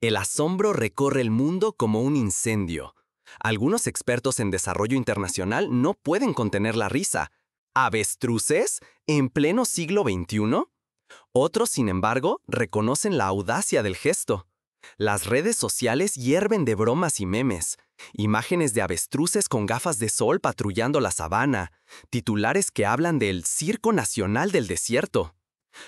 El asombro recorre el mundo como un incendio. Algunos expertos en desarrollo internacional no pueden contener la risa. ¿Avestruces? ¿En pleno siglo XXI? Otros, sin embargo, reconocen la audacia del gesto. Las redes sociales hierven de bromas y memes. Imágenes de avestruces con gafas de sol patrullando la sabana. Titulares que hablan del Circo Nacional del Desierto.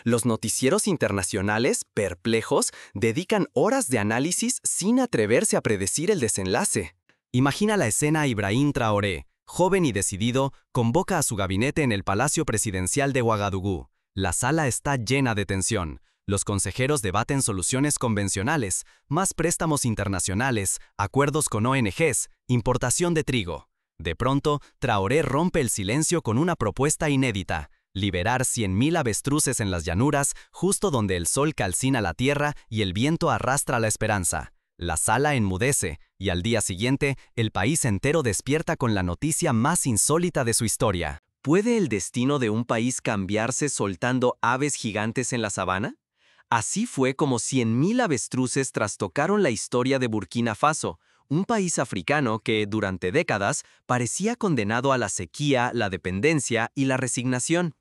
Los noticieros internacionales, perplejos, dedican horas de análisis sin atreverse a predecir el desenlace. Imagina la escena: a Ibrahim Traoré, joven y decidido, convoca a su gabinete en el Palacio Presidencial de Ouagadougou. La sala está llena de tensión. Los consejeros debaten soluciones convencionales, más préstamos internacionales, acuerdos con ONGs, importación de trigo. De pronto, Traoré rompe el silencio con una propuesta inédita: liberar 100.000 avestruces en las llanuras, justo donde el sol calcina la tierra y el viento arrastra la esperanza. La sala enmudece, y al día siguiente, el país entero despierta con la noticia más insólita de su historia. ¿Puede el destino de un país cambiarse soltando aves gigantes en la sabana? Así fue como 100.000 avestruces trastocaron la historia de Burkina Faso, un país africano que, durante décadas, parecía condenado a la sequía, la dependencia y la resignación.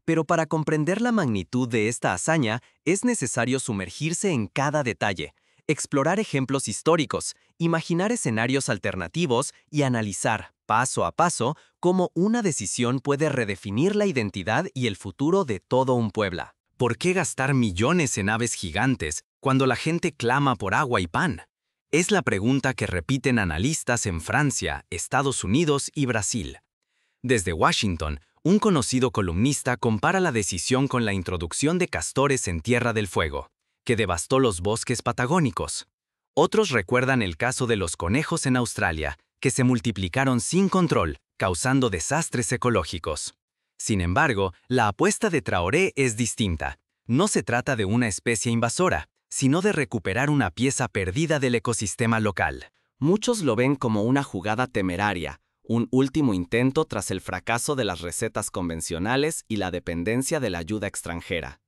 Pero para comprender la magnitud de esta hazaña, es necesario sumergirse en cada detalle, explorar ejemplos históricos, imaginar escenarios alternativos y analizar, paso a paso, cómo una decisión puede redefinir la identidad y el futuro de todo un pueblo. ¿Por qué gastar millones en aves gigantes cuando la gente clama por agua y pan? Es la pregunta que repiten analistas en Francia, Estados Unidos y Brasil. Desde Washington, un conocido columnista compara la decisión con la introducción de castores en Tierra del Fuego, que devastó los bosques patagónicos. Otros recuerdan el caso de los conejos en Australia, que se multiplicaron sin control, causando desastres ecológicos. Sin embargo, la apuesta de Traoré es distinta. No se trata de una especie invasora, sino de recuperar una pieza perdida del ecosistema local. Muchos lo ven como una jugada temeraria, un último intento tras el fracaso de las recetas convencionales y la dependencia de la ayuda extranjera.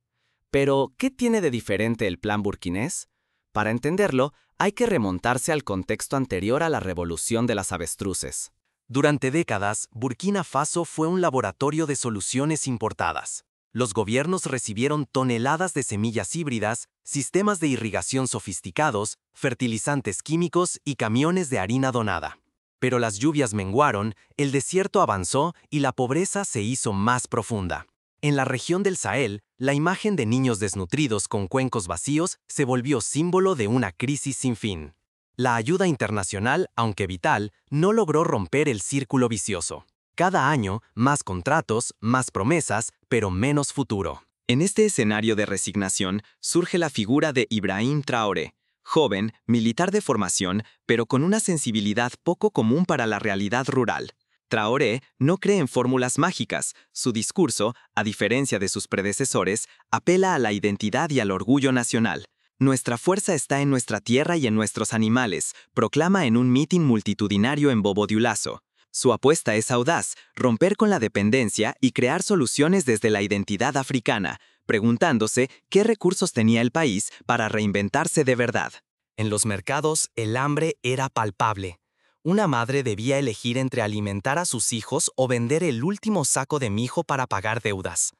Pero, ¿qué tiene de diferente el plan burkinés? Para entenderlo, hay que remontarse al contexto anterior a la revolución de las avestruces. Durante décadas, Burkina Faso fue un laboratorio de soluciones importadas. Los gobiernos recibieron toneladas de semillas híbridas, sistemas de irrigación sofisticados, fertilizantes químicos y camiones de harina donada. Pero las lluvias menguaron, el desierto avanzó y la pobreza se hizo más profunda. En la región del Sahel, la imagen de niños desnutridos con cuencos vacíos se volvió símbolo de una crisis sin fin. La ayuda internacional, aunque vital, no logró romper el círculo vicioso. Cada año, más contratos, más promesas, pero menos futuro. En este escenario de resignación surge la figura de Ibrahim Traoré, joven, militar de formación, pero con una sensibilidad poco común para la realidad rural. Traoré no cree en fórmulas mágicas. Su discurso, a diferencia de sus predecesores, apela a la identidad y al orgullo nacional. Nuestra fuerza está en nuestra tierra y en nuestros animales, proclama en un mitin multitudinario en Bobo-Dioulasso. Su apuesta es audaz: romper con la dependencia y crear soluciones desde la identidad africana, preguntándose qué recursos tenía el país para reinventarse de verdad. En los mercados, el hambre era palpable. Una madre debía elegir entre alimentar a sus hijos o vender el último saco de mijo para pagar deudas.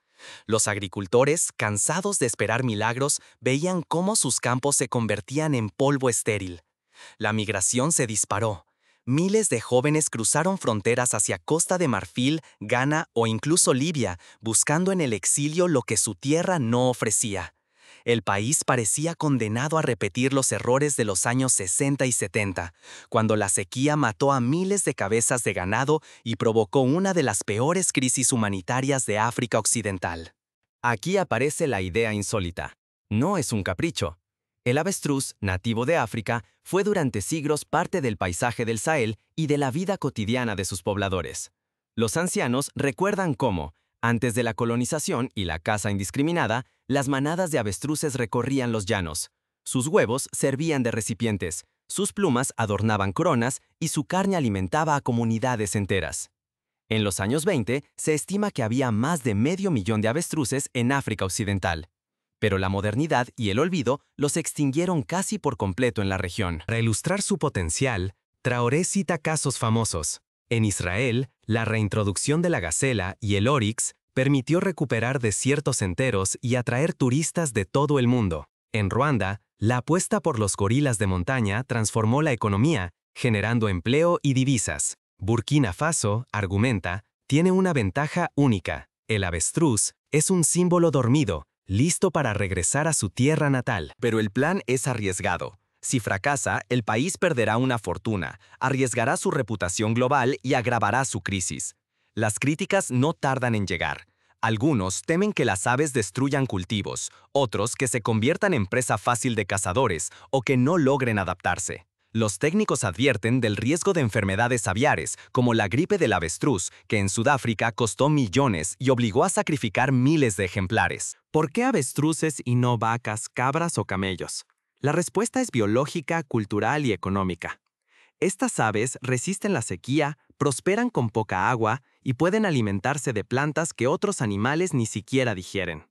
Los agricultores, cansados de esperar milagros, veían cómo sus campos se convertían en polvo estéril. La migración se disparó. Miles de jóvenes cruzaron fronteras hacia Costa de Marfil, Ghana o incluso Libia, buscando en el exilio lo que su tierra no ofrecía. El país parecía condenado a repetir los errores de los años 60 y 70, cuando la sequía mató a miles de cabezas de ganado y provocó una de las peores crisis humanitarias de África Occidental. Aquí aparece la idea insólita. No es un capricho. El avestruz, nativo de África, fue durante siglos parte del paisaje del Sahel y de la vida cotidiana de sus pobladores. Los ancianos recuerdan cómo, antes de la colonización y la caza indiscriminada, las manadas de avestruces recorrían los llanos. Sus huevos servían de recipientes, sus plumas adornaban coronas y su carne alimentaba a comunidades enteras. En los años 20, se estima que había más de 500.000 de avestruces en África Occidental. pero la modernidad y el olvido los extinguieron casi por completo en la región. Para ilustrar su potencial, Traoré cita casos famosos. En Israel, la reintroducción de la gacela y el oryx permitió recuperar desiertos enteros y atraer turistas de todo el mundo. En Ruanda, la apuesta por los gorilas de montaña transformó la economía, generando empleo y divisas. Burkina Faso, argumenta, tiene una ventaja única. El avestruz es un símbolo dormido, listo para regresar a su tierra natal. Pero el plan es arriesgado. Si fracasa, el país perderá una fortuna, arriesgará su reputación global y agravará su crisis. Las críticas no tardan en llegar. Algunos temen que las aves destruyan cultivos, otros que se conviertan en presa fácil de cazadores o que no logren adaptarse. Los técnicos advierten del riesgo de enfermedades aviares, como la gripe del avestruz, que en Sudáfrica costó millones y obligó a sacrificar miles de ejemplares. ¿Por qué avestruces y no vacas, cabras o camellos? La respuesta es biológica, cultural y económica. Estas aves resisten la sequía, prosperan con poca agua y pueden alimentarse de plantas que otros animales ni siquiera digieren.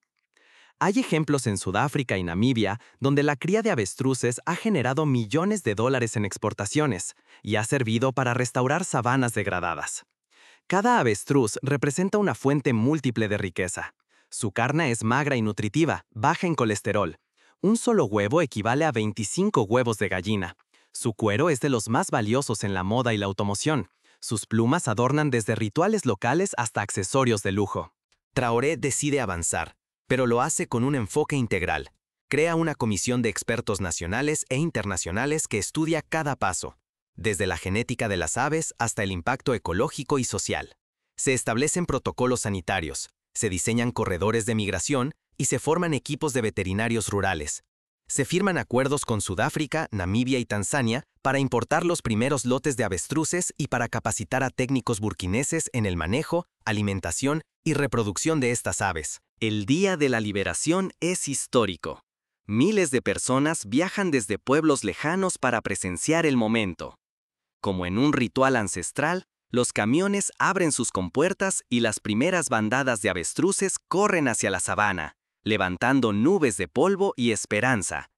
Hay ejemplos en Sudáfrica y Namibia donde la cría de avestruces ha generado millones de dólares en exportaciones y ha servido para restaurar sabanas degradadas. Cada avestruz representa una fuente múltiple de riqueza. Su carne es magra y nutritiva, baja en colesterol. Un solo huevo equivale a 25 huevos de gallina. Su cuero es de los más valiosos en la moda y la automoción. Sus plumas adornan desde rituales locales hasta accesorios de lujo. Traoré decide avanzar, pero lo hace con un enfoque integral. Crea una comisión de expertos nacionales e internacionales que estudia cada paso, desde la genética de las aves hasta el impacto ecológico y social. Se establecen protocolos sanitarios, se diseñan corredores de migración y se forman equipos de veterinarios rurales. Se firman acuerdos con Sudáfrica, Namibia y Tanzania para importar los primeros lotes de avestruces y para capacitar a técnicos burkineses en el manejo, alimentación y reproducción de estas aves. El Día de la Liberación es histórico. Miles de personas viajan desde pueblos lejanos para presenciar el momento. Como en un ritual ancestral, los camiones abren sus compuertas y las primeras bandadas de avestruces corren hacia la sabana, levantando nubes de polvo y esperanza.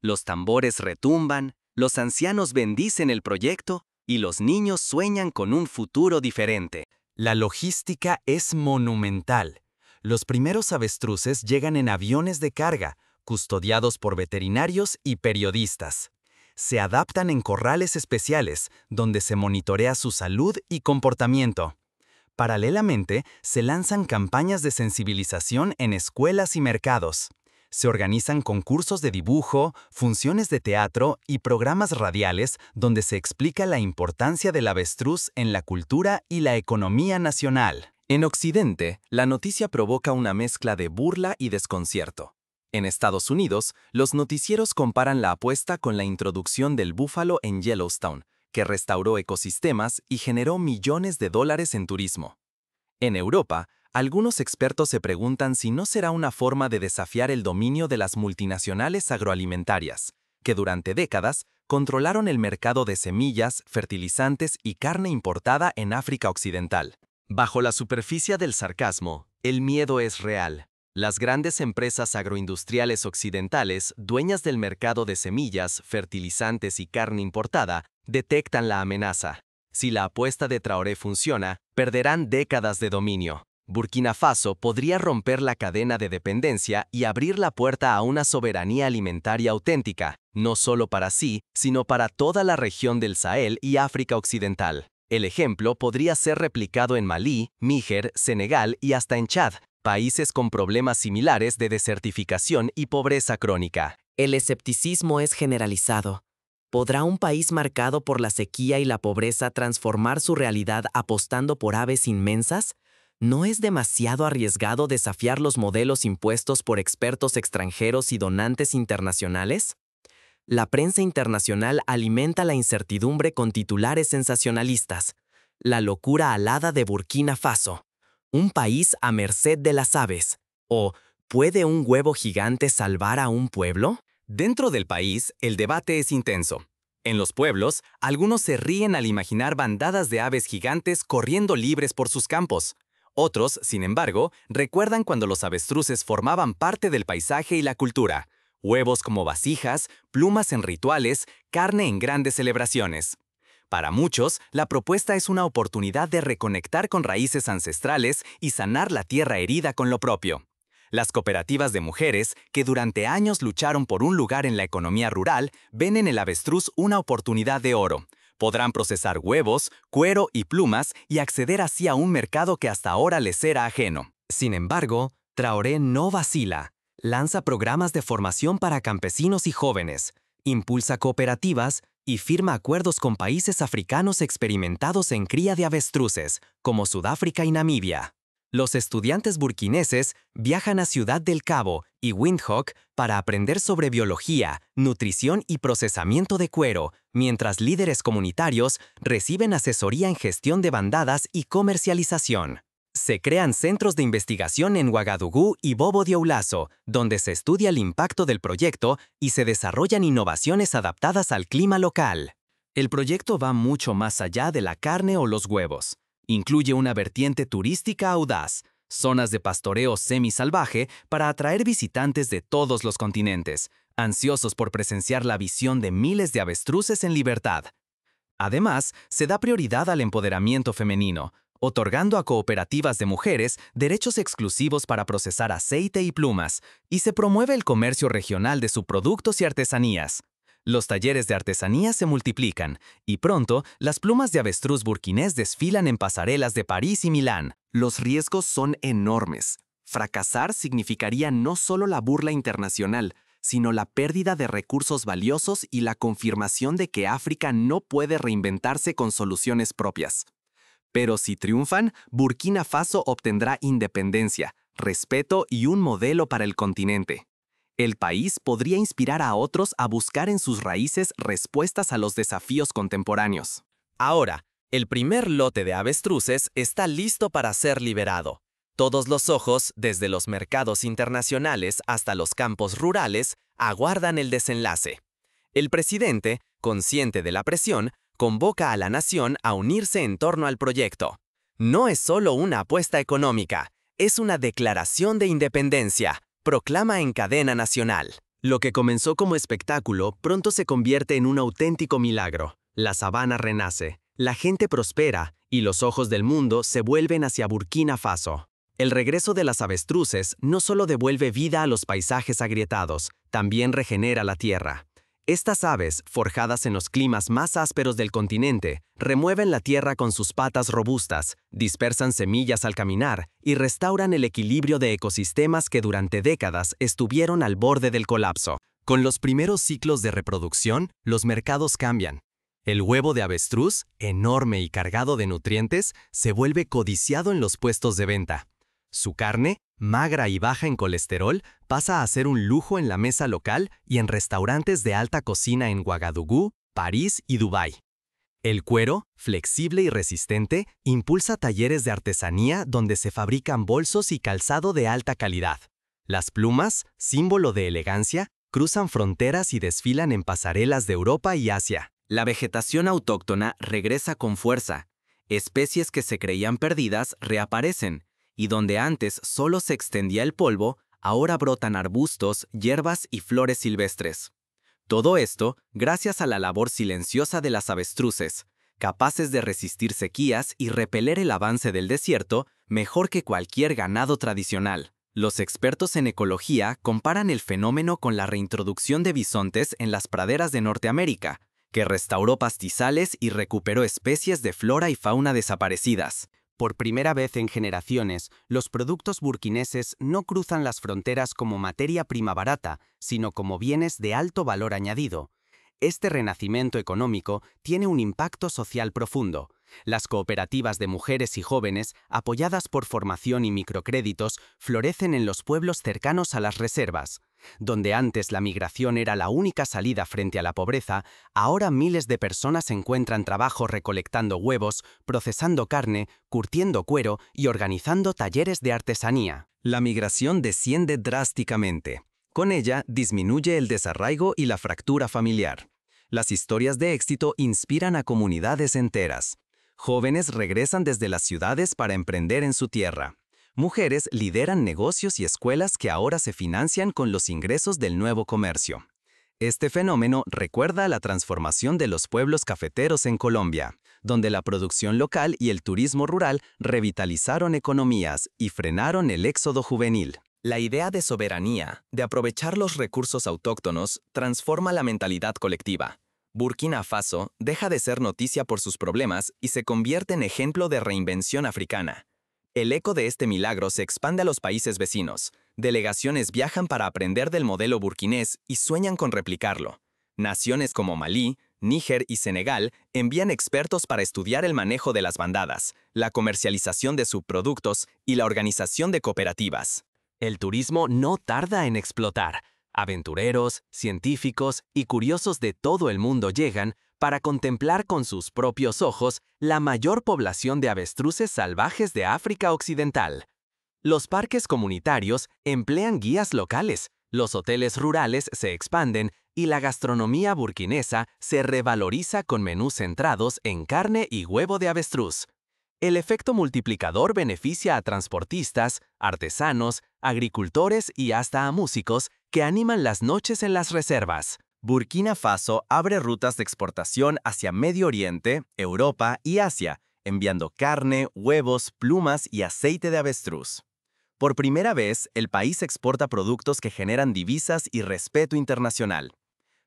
Los tambores retumban, los ancianos bendicen el proyecto y los niños sueñan con un futuro diferente. La logística es monumental. Los primeros avestruces llegan en aviones de carga, custodiados por veterinarios y periodistas. Se adaptan en corrales especiales, donde se monitorea su salud y comportamiento. Paralelamente, se lanzan campañas de sensibilización en escuelas y mercados. Se organizan concursos de dibujo, funciones de teatro y programas radiales donde se explica la importancia del avestruz en la cultura y la economía nacional. En Occidente, la noticia provoca una mezcla de burla y desconcierto. En Estados Unidos, los noticieros comparan la apuesta con la introducción del búfalo en Yellowstone, que restauró ecosistemas y generó millones de dólares en turismo. En Europa, algunos expertos se preguntan si no será una forma de desafiar el dominio de las multinacionales agroalimentarias, que durante décadas controlaron el mercado de semillas, fertilizantes y carne importada en África Occidental. Bajo la superficie del sarcasmo, el miedo es real. Las grandes empresas agroindustriales occidentales, dueñas del mercado de semillas, fertilizantes y carne importada, detectan la amenaza. Si la apuesta de Traoré funciona, perderán décadas de dominio. Burkina Faso podría romper la cadena de dependencia y abrir la puerta a una soberanía alimentaria auténtica, no solo para sí, sino para toda la región del Sahel y África Occidental. El ejemplo podría ser replicado en Malí, Níger, Senegal y hasta en Chad, países con problemas similares de desertificación y pobreza crónica. El escepticismo es generalizado. ¿Podrá un país marcado por la sequía y la pobreza transformar su realidad apostando por aves inmensas? ¿No es demasiado arriesgado desafiar los modelos impuestos por expertos extranjeros y donantes internacionales? La prensa internacional alimenta la incertidumbre con titulares sensacionalistas. La locura alada de Burkina Faso. Un país a merced de las aves. ¿O puede un huevo gigante salvar a un pueblo? Dentro del país, el debate es intenso. En los pueblos, algunos se ríen al imaginar bandadas de aves gigantes corriendo libres por sus campos. Otros, sin embargo, recuerdan cuando los avestruces formaban parte del paisaje y la cultura. Huevos como vasijas, plumas en rituales, carne en grandes celebraciones. Para muchos, la propuesta es una oportunidad de reconectar con raíces ancestrales y sanar la tierra herida con lo propio. Las cooperativas de mujeres, que durante años lucharon por un lugar en la economía rural, ven en el avestruz una oportunidad de oro. Podrán procesar huevos, cuero y plumas y acceder así a un mercado que hasta ahora les era ajeno. Sin embargo, Traoré no vacila. Lanza programas de formación para campesinos y jóvenes, impulsa cooperativas y firma acuerdos con países africanos experimentados en cría de avestruces, como Sudáfrica y Namibia. Los estudiantes burkineses viajan a Ciudad del Cabo y Windhoek para aprender sobre biología, nutrición y procesamiento de cuero, mientras líderes comunitarios reciben asesoría en gestión de bandadas y comercialización. Se crean centros de investigación en Ouagadougou y Bobo Dioulasso, donde se estudia el impacto del proyecto y se desarrollan innovaciones adaptadas al clima local. El proyecto va mucho más allá de la carne o los huevos. Incluye una vertiente turística audaz, zonas de pastoreo semisalvaje para atraer visitantes de todos los continentes, ansiosos por presenciar la visión de miles de avestruces en libertad. Además, se da prioridad al empoderamiento femenino, otorgando a cooperativas de mujeres derechos exclusivos para procesar aceite y plumas, y se promueve el comercio regional de subproductos y artesanías. Los talleres de artesanía se multiplican, y pronto las plumas de avestruz burkinés desfilan en pasarelas de París y Milán. Los riesgos son enormes. Fracasar significaría no solo la burla internacional, sino la pérdida de recursos valiosos y la confirmación de que África no puede reinventarse con soluciones propias. Pero si triunfan, Burkina Faso obtendrá independencia, respeto y un modelo para el continente. El país podría inspirar a otros a buscar en sus raíces respuestas a los desafíos contemporáneos. Ahora, el primer lote de avestruces está listo para ser liberado. Todos los ojos, desde los mercados internacionales hasta los campos rurales, aguardan el desenlace. El presidente, consciente de la presión, convoca a la nación a unirse en torno al proyecto. No es solo una apuesta económica, es una declaración de independencia, proclama en cadena nacional. Lo que comenzó como espectáculo pronto se convierte en un auténtico milagro. La sabana renace, la gente prospera y los ojos del mundo se vuelven hacia Burkina Faso. El regreso de las avestruces no solo devuelve vida a los paisajes agrietados, también regenera la tierra. Estas aves, forjadas en los climas más ásperos del continente, remueven la tierra con sus patas robustas, dispersan semillas al caminar y restauran el equilibrio de ecosistemas que durante décadas estuvieron al borde del colapso. Con los primeros ciclos de reproducción, los mercados cambian. El huevo de avestruz, enorme y cargado de nutrientes, se vuelve codiciado en los puestos de venta. Su carne, magra y baja en colesterol, pasa a ser un lujo en la mesa local y en restaurantes de alta cocina en Ouagadougou, París y Dubái. El cuero, flexible y resistente, impulsa talleres de artesanía donde se fabrican bolsos y calzado de alta calidad. Las plumas, símbolo de elegancia, cruzan fronteras y desfilan en pasarelas de Europa y Asia. La vegetación autóctona regresa con fuerza. Especies que se creían perdidas reaparecen, y donde antes solo se extendía el polvo, ahora brotan arbustos, hierbas y flores silvestres. Todo esto gracias a la labor silenciosa de las avestruces, capaces de resistir sequías y repeler el avance del desierto mejor que cualquier ganado tradicional. Los expertos en ecología comparan el fenómeno con la reintroducción de bisontes en las praderas de Norteamérica, que restauró pastizales y recuperó especies de flora y fauna desaparecidas. Por primera vez en generaciones, los productos burkineses no cruzan las fronteras como materia prima barata, sino como bienes de alto valor añadido. Este renacimiento económico tiene un impacto social profundo. Las cooperativas de mujeres y jóvenes, apoyadas por formación y microcréditos, florecen en los pueblos cercanos a las reservas. Donde antes la migración era la única salida frente a la pobreza, ahora miles de personas encuentran trabajo recolectando huevos, procesando carne, curtiendo cuero y organizando talleres de artesanía. La migración desciende drásticamente. Con ella disminuye el desarraigo y la fractura familiar. Las historias de éxito inspiran a comunidades enteras. Jóvenes regresan desde las ciudades para emprender en su tierra. Mujeres lideran negocios y escuelas que ahora se financian con los ingresos del nuevo comercio. Este fenómeno recuerda a la transformación de los pueblos cafeteros en Colombia, donde la producción local y el turismo rural revitalizaron economías y frenaron el éxodo juvenil. La idea de soberanía, de aprovechar los recursos autóctonos, transforma la mentalidad colectiva. Burkina Faso deja de ser noticia por sus problemas y se convierte en ejemplo de reinvención africana. El eco de este milagro se expande a los países vecinos. Delegaciones viajan para aprender del modelo burkinés y sueñan con replicarlo. Naciones como Malí, Níger y Senegal envían expertos para estudiar el manejo de las bandadas, la comercialización de subproductos y la organización de cooperativas. El turismo no tarda en explotar. Aventureros, científicos y curiosos de todo el mundo llegan para contemplar con sus propios ojos la mayor población de avestruces salvajes de África Occidental. Los parques comunitarios emplean guías locales, los hoteles rurales se expanden y la gastronomía burkinesa se revaloriza con menús centrados en carne y huevo de avestruz. El efecto multiplicador beneficia a transportistas, artesanos, agricultores y hasta a músicos que animan las noches en las reservas. Burkina Faso abre rutas de exportación hacia Medio Oriente, Europa y Asia, enviando carne, huevos, plumas y aceite de avestruz. Por primera vez, el país exporta productos que generan divisas y respeto internacional.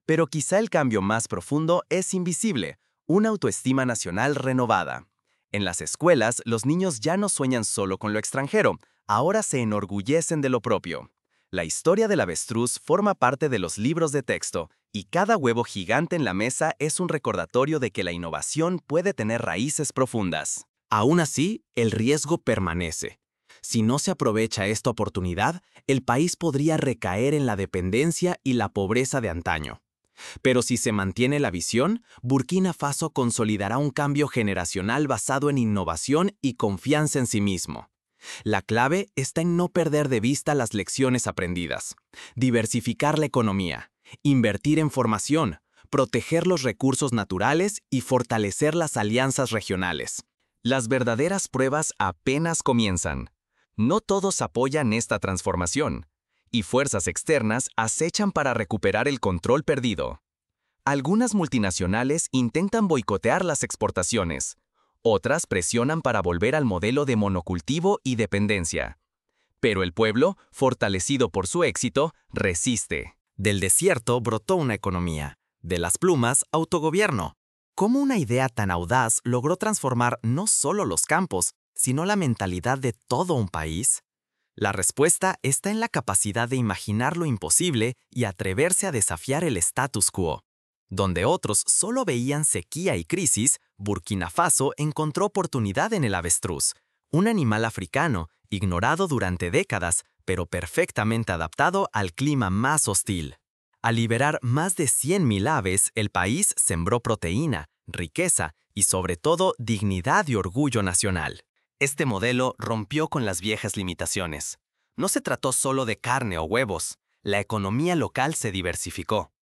Pero quizá el cambio más profundo es invisible, una autoestima nacional renovada. En las escuelas, los niños ya no sueñan solo con lo extranjero, ahora se enorgullecen de lo propio. La historia del avestruz forma parte de los libros de texto, y cada huevo gigante en la mesa es un recordatorio de que la innovación puede tener raíces profundas. Aún así, el riesgo permanece. Si no se aprovecha esta oportunidad, el país podría recaer en la dependencia y la pobreza de antaño. Pero si se mantiene la visión, Burkina Faso consolidará un cambio generacional basado en innovación y confianza en sí mismo. La clave está en no perder de vista las lecciones aprendidas, diversificar la economía, invertir en formación, proteger los recursos naturales y fortalecer las alianzas regionales. Las verdaderas pruebas apenas comienzan. No todos apoyan esta transformación, y fuerzas externas acechan para recuperar el control perdido. Algunas multinacionales intentan boicotear las exportaciones, otras presionan para volver al modelo de monocultivo y dependencia. Pero el pueblo, fortalecido por su éxito, resiste. Del desierto brotó una economía, de las plumas, autogobierno. ¿Cómo una idea tan audaz logró transformar no solo los campos, sino la mentalidad de todo un país? La respuesta está en la capacidad de imaginar lo imposible y atreverse a desafiar el status quo. Donde otros solo veían sequía y crisis, Burkina Faso encontró oportunidad en el avestruz, un animal africano, ignorado durante décadas, pero perfectamente adaptado al clima más hostil. Al liberar más de 100.000 aves, el país sembró proteína, riqueza y sobre todo dignidad y orgullo nacional. Este modelo rompió con las viejas limitaciones. No se trató solo de carne o huevos, la economía local se diversificó.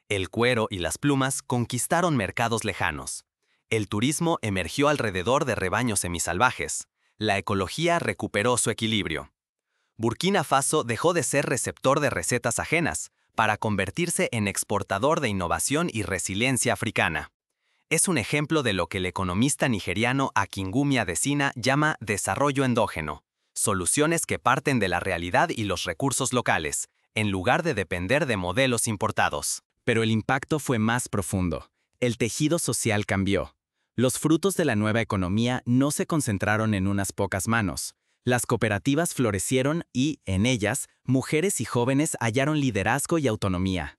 El cuero y las plumas conquistaron mercados lejanos. El turismo emergió alrededor de rebaños semisalvajes. La ecología recuperó su equilibrio. Burkina Faso dejó de ser receptor de recetas ajenas para convertirse en exportador de innovación y resiliencia africana. Es un ejemplo de lo que el economista nigeriano Akinwumi Adesina llama desarrollo endógeno, soluciones que parten de la realidad y los recursos locales, en lugar de depender de modelos importados. Pero el impacto fue más profundo. El tejido social cambió. Los frutos de la nueva economía no se concentraron en unas pocas manos. Las cooperativas florecieron y, en ellas, mujeres y jóvenes hallaron liderazgo y autonomía.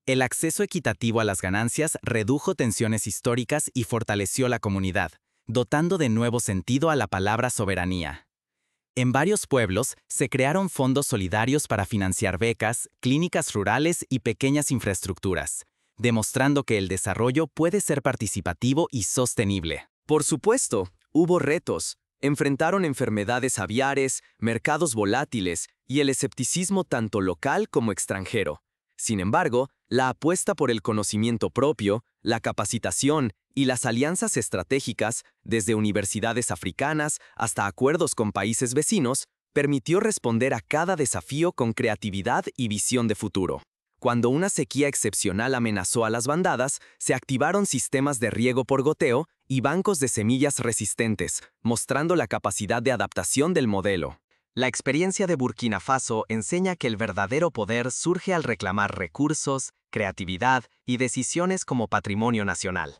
El acceso equitativo a las ganancias redujo tensiones históricas y fortaleció la comunidad, dotando de nuevo sentido a la palabra soberanía. En varios pueblos se crearon fondos solidarios para financiar becas, clínicas rurales y pequeñas infraestructuras, demostrando que el desarrollo puede ser participativo y sostenible. Por supuesto, hubo retos. Enfrentaron enfermedades aviares, mercados volátiles y el escepticismo tanto local como extranjero. Sin embargo, la apuesta por el conocimiento propio, la capacitación y las alianzas estratégicas, desde universidades africanas hasta acuerdos con países vecinos, permitió responder a cada desafío con creatividad y visión de futuro. Cuando una sequía excepcional amenazó a las bandadas, se activaron sistemas de riego por goteo y bancos de semillas resistentes, mostrando la capacidad de adaptación del modelo. La experiencia de Burkina Faso enseña que el verdadero poder surge al reclamar recursos, creatividad y decisiones como patrimonio nacional.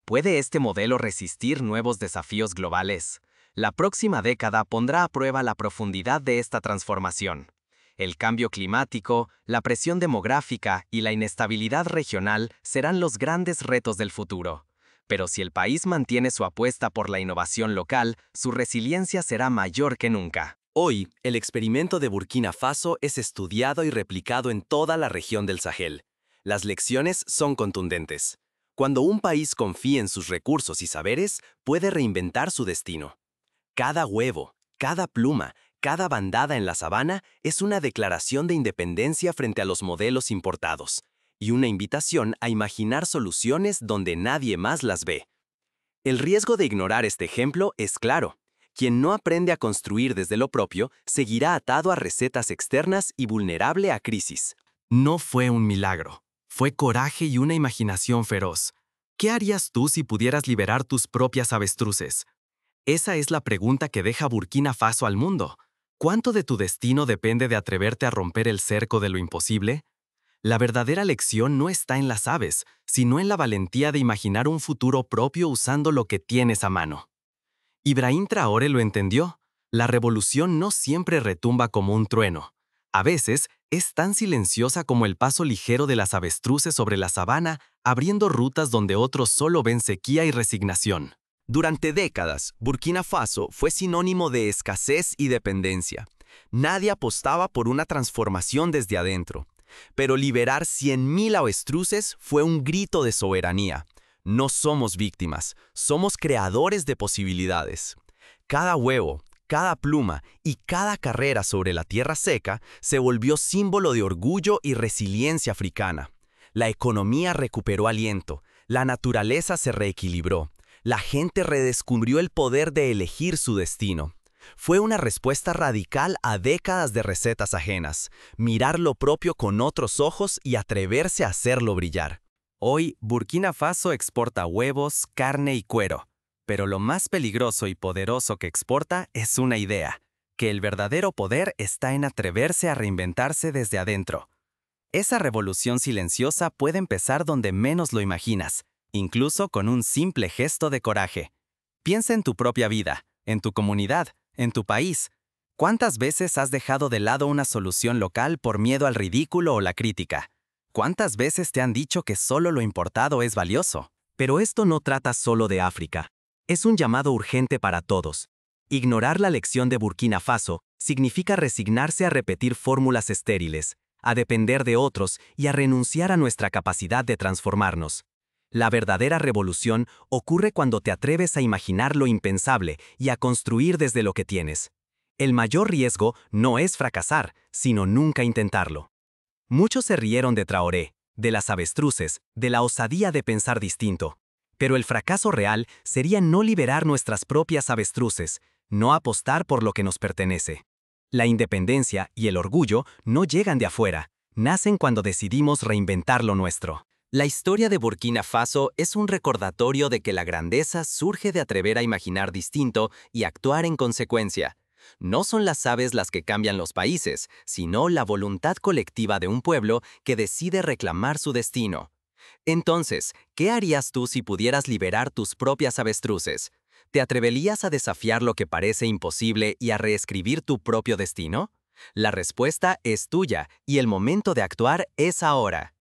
¿Puede este modelo resistir nuevos desafíos globales? La próxima década pondrá a prueba la profundidad de esta transformación. El cambio climático, la presión demográfica y la inestabilidad regional serán los grandes retos del futuro. Pero si el país mantiene su apuesta por la innovación local, su resiliencia será mayor que nunca. Hoy, el experimento de Burkina Faso es estudiado y replicado en toda la región del Sahel. Las lecciones son contundentes. Cuando un país confía en sus recursos y saberes, puede reinventar su destino. Cada huevo, cada pluma, cada bandada en la sabana es una declaración de independencia frente a los modelos importados y una invitación a imaginar soluciones donde nadie más las ve. El riesgo de ignorar este ejemplo es claro. Quien no aprende a construir desde lo propio seguirá atado a recetas externas y vulnerable a crisis. No fue un milagro. Fue coraje y una imaginación feroz. ¿Qué harías tú si pudieras liberar tus propias avestruces? Esa es la pregunta que deja Burkina Faso al mundo. ¿Cuánto de tu destino depende de atreverte a romper el cerco de lo imposible? La verdadera lección no está en las aves, sino en la valentía de imaginar un futuro propio usando lo que tienes a mano. Ibrahim Traoré lo entendió. La revolución no siempre retumba como un trueno. A veces es tan silenciosa como el paso ligero de las avestruces sobre la sabana, abriendo rutas donde otros solo ven sequía y resignación. Durante décadas, Burkina Faso fue sinónimo de escasez y dependencia. Nadie apostaba por una transformación desde adentro. Pero liberar 100.000 avestruces fue un grito de soberanía. No somos víctimas, somos creadores de posibilidades. Cada huevo, cada pluma y cada carrera sobre la tierra seca se volvió símbolo de orgullo y resiliencia africana. La economía recuperó aliento, la naturaleza se reequilibró, la gente redescubrió el poder de elegir su destino. Fue una respuesta radical a décadas de recetas ajenas, mirar lo propio con otros ojos y atreverse a hacerlo brillar. Hoy, Burkina Faso exporta huevos, carne y cuero. Pero lo más peligroso y poderoso que exporta es una idea, que el verdadero poder está en atreverse a reinventarse desde adentro. Esa revolución silenciosa puede empezar donde menos lo imaginas, incluso con un simple gesto de coraje. Piensa en tu propia vida, en tu comunidad, en tu país. ¿Cuántas veces has dejado de lado una solución local por miedo al ridículo o la crítica? ¿Cuántas veces te han dicho que solo lo importado es valioso? Pero esto no trata solo de África. Es un llamado urgente para todos. Ignorar la lección de Burkina Faso significa resignarse a repetir fórmulas estériles, a depender de otros y a renunciar a nuestra capacidad de transformarnos. La verdadera revolución ocurre cuando te atreves a imaginar lo impensable y a construir desde lo que tienes. El mayor riesgo no es fracasar, sino nunca intentarlo. Muchos se rieron de Traoré, de las avestruces, de la osadía de pensar distinto. Pero el fracaso real sería no liberar nuestras propias avestruces, no apostar por lo que nos pertenece. La independencia y el orgullo no llegan de afuera, nacen cuando decidimos reinventar lo nuestro. La historia de Burkina Faso es un recordatorio de que la grandeza surge de atrever a imaginar distinto y actuar en consecuencia. No son las aves las que cambian los países, sino la voluntad colectiva de un pueblo que decide reclamar su destino. Entonces, ¿qué harías tú si pudieras liberar tus propias avestruces? ¿Te atreverías a desafiar lo que parece imposible y a reescribir tu propio destino? La respuesta es tuya y el momento de actuar es ahora.